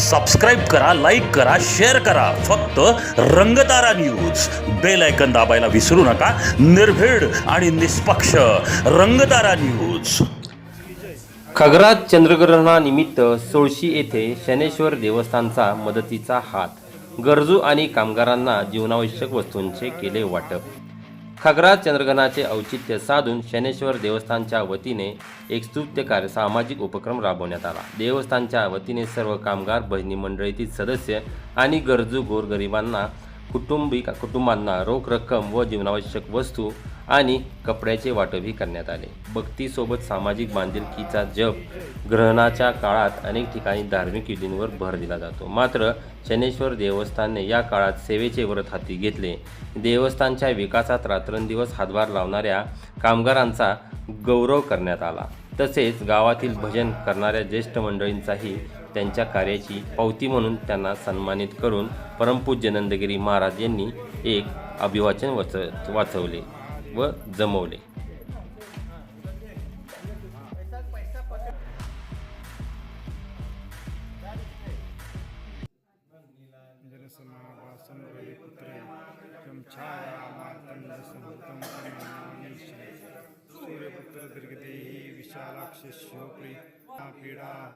Subscribe करा, like करा, share करा. फक्त रंगतारा न्यूज. बेल आयकन दाबायला विसरू नका. निर्भीड आणि निष्पक्ष रंगतारा न्यूज. खग्रास चंद्रग्रहणानिमित्त सोळशी येथे शनेश्वर देवस्थानचा मदतीचा हात. गरजू आणि कामगारांना जीवनावश्यक वस्तूंचे केले वाटप. खग्रास चंद्रग्रहणाचे औचित्य साधून शनेश्वर देवस्थानच्या वतीने एक स्तुत्य कार्य सामाजिक उपक्रम राबवण्यात आला. देवस्थानच्या वतीने सर्व कामगार भजनी मंडळीतील सदस्य आणि गरजू गोरगरिबांना कुटुंबांना रोख रक्कम व जीवनावश्यक वस्तू आणि कपड्याचे वाटपही करण्यात आले. भक्तीसोबत सामाजिक बांधिलकीचा जप. ग्रहणाच्या काळात अनेक ठिकाणी धार्मिक विधींवर भर दिला जातो, मात्र शनेश्वर देवस्थानने या काळात सेवेचे व्रत हाती घेतले. देवस्थानच्या विकासात रात्रंदिवस हातभार लावणाऱ्या कामगारांचा गौरव करण्यात आला. तसेच गावातील भजन करणाऱ्या ज्येष्ठ मंडळींचाही त्यांच्या कार्याची पावती म्हणून त्यांना सन्मानित करून परमपूज्य नंदगिरी महाराज यांनी एक अभिवाचन वाचवले व जमवले. सूर्यपुत्र दीर्घदेही विशालाक्ष पीडा